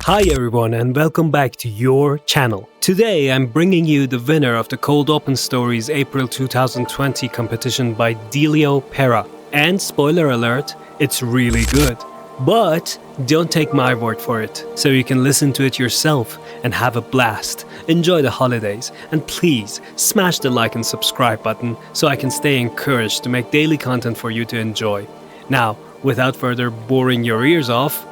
Hi everyone and welcome back to your channel. Today I'm bringing you the winner of the Cold Open Stories April 2020 competition by Delio Pera. And spoiler alert, it's really good. But don't take my word for it, so you can listen to it yourself and have a blast. Enjoy the holidays, and please smash the like and subscribe button so I can stay encouraged to make daily content for you to enjoy. Now, without further boring your ears off,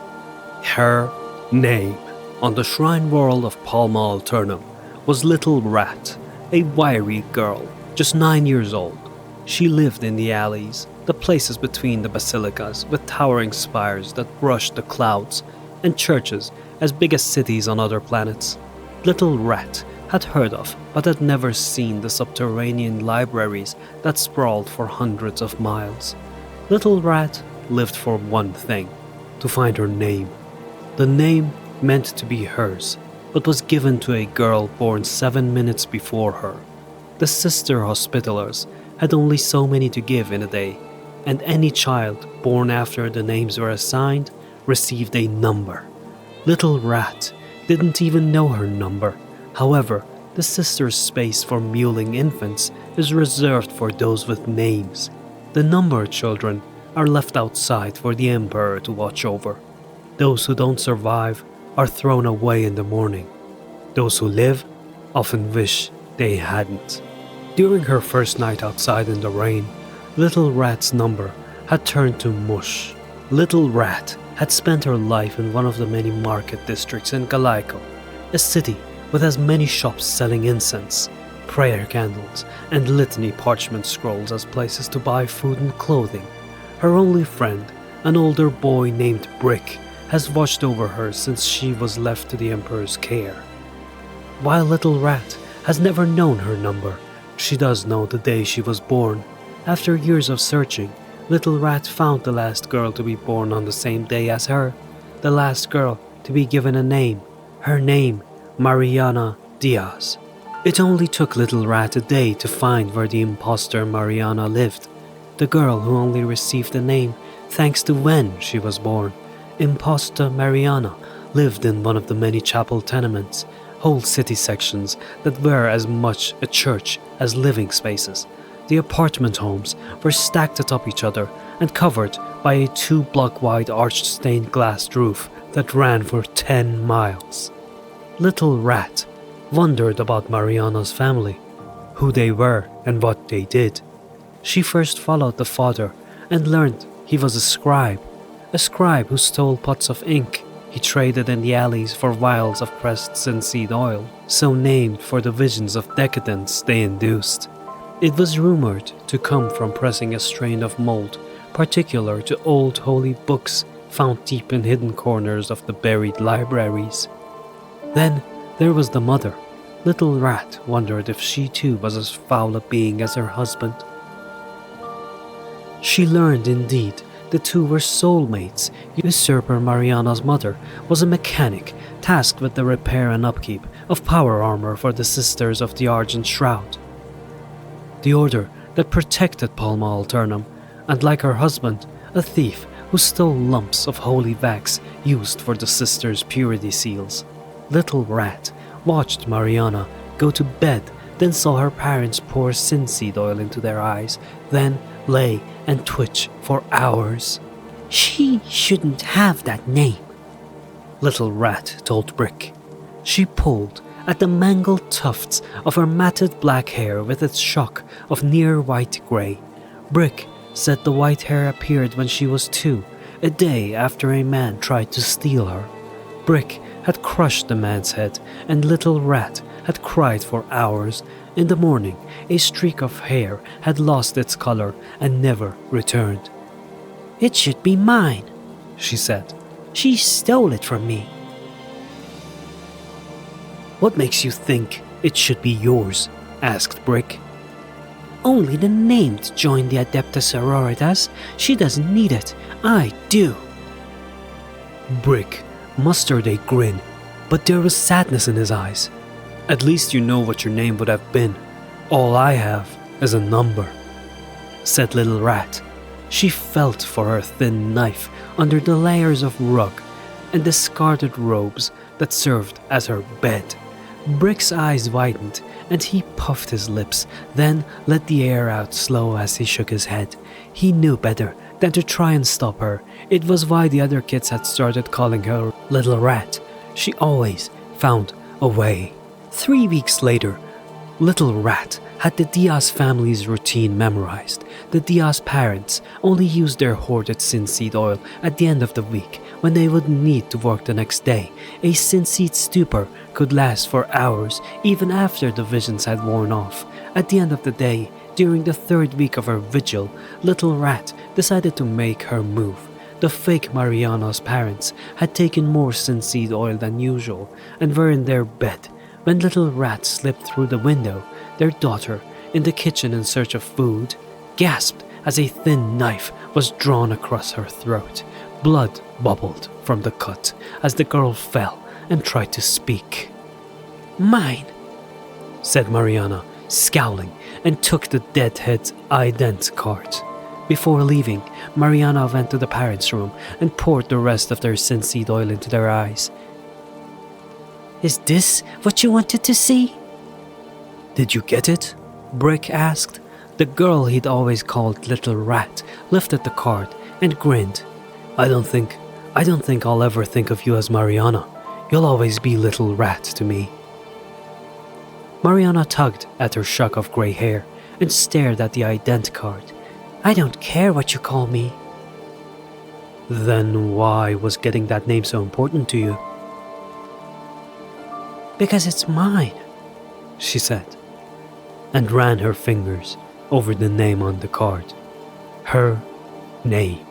her name on the shrine world of Palma Alternum was Little Rat, a wiry girl, just 9 years old. She lived in the alleys, the places between the basilicas with towering spires that brushed the clouds, and churches as big as cities on other planets. Little Rat had heard of but had never seen the subterranean libraries that sprawled for hundreds of miles. Little Rat lived for one thing: to find her name. The name meant to be hers, but was given to a girl born 7 minutes before her. The sister Hospitallers had only so many to give in a day, and any child born after the names were assigned received a number. Little Rat didn't even know her number. However, the sister's space for mewling infants is reserved for those with names. The numbered children are left outside for the Emperor to watch over. Those who don't survive are thrown away in the morning. Those who live often wish they hadn't. During her first night outside in the rain, Little Rat's number had turned to mush. Little Rat had spent her life in one of the many market districts in Galaico, a city with as many shops selling incense, prayer candles, and litany parchment scrolls as places to buy food and clothing. Her only friend, an older boy named Brick, has watched over her since she was left to the Emperor's care. While Little Rat has never known her number, she does know the day she was born. After years of searching, Little Rat found the last girl to be born on the same day as her, the last girl to be given a name, her name, Mariana Diaz. It only took Little Rat a day to find where the imposter Mariana lived, the girl who only received the name thanks to when she was born. Imposter Mariana lived in one of the many chapel tenements, whole city sections that were as much a church as living spaces. The apartment homes were stacked atop each other and covered by a 2-block-wide arched stained glass roof that ran for 10 miles. Little Rat wondered about Mariana's family, who they were and what they did. She first followed the father and learned he was a scribe who stole pots of ink he traded in the alleys for vials of pressed linseed oil, so named for the visions of decadence they induced. It was rumored to come from pressing a strain of mold particular to old holy books found deep in hidden corners of the buried libraries. Then there was the mother. Little Rat wondered if she too was as foul a being as her husband. She learned indeed the two were soulmates. Usurper Mariana's mother was a mechanic tasked with the repair and upkeep of power armor for the Sisters of the Argent Shroud, the order that protected Palma Alternum, and like her husband, a thief who stole lumps of holy wax used for the sisters' purity seals. Little Rat watched Mariana go to bed, then saw her parents pour linseed oil into their eyes, then lay and twitch for hours. She shouldn't have that name, Little Rat told Brick. She pulled at the mangled tufts of her matted black hair with its shock of near white grey. Brick said the white hair appeared when she was 2, a day after a man tried to steal her. Brick had crushed the man's head, and Little Rat had cried for hours. In the morning, a streak of hair had lost its color and never returned. "It should be mine," she said. "She stole it from me." "What makes you think it should be yours?" asked Brick. "Only the named join the Adeptus Sororitas. She doesn't need it. I do." Brick mustered a grin, but there was sadness in his eyes. "At least you know what your name would have been. All I have is a number," said Little Rat. She felt for her thin knife under the layers of rug and discarded robes that served as her bed. Brick's eyes widened, and he puffed his lips, then let the air out slow as he shook his head. He knew better than to try and stop her. It was why the other kids had started calling her Little Rat. She always found a way. 3 weeks later, Little Rat had the Diaz family's routine memorized. The Diaz parents only used their hoarded synseed oil at the end of the week when they would need to work the next day. A synseed stupor could last for hours even after the visions had worn off. At the end of the day, during the 3rd week of her vigil, Little Rat decided to make her move. The fake Mariana's parents had taken more synseed oil than usual and were in their bed when Little Rat slipped through the window. Their daughter, in the kitchen in search of food, gasped as a thin knife was drawn across her throat. Blood bubbled from the cut as the girl fell and tried to speak. "Mine," said Mariana, scowling, and took the deadhead's ident card. Before leaving, Mariana went to the parents' room and poured the rest of their synseed oil into their eyes. "Is this what you wanted to see?" "Did you get it?" Brick asked. The girl he'd always called Little Rat lifted the card and grinned. I don't think I'll ever think of you as Mariana. You'll always be Little Rat to me." Mariana tugged at her shock of grey hair and stared at the ident card. "I don't care what you call me." "Then why was getting that name so important to you?" "Because it's mine," she said, and ran her fingers over the name on the card. Her name.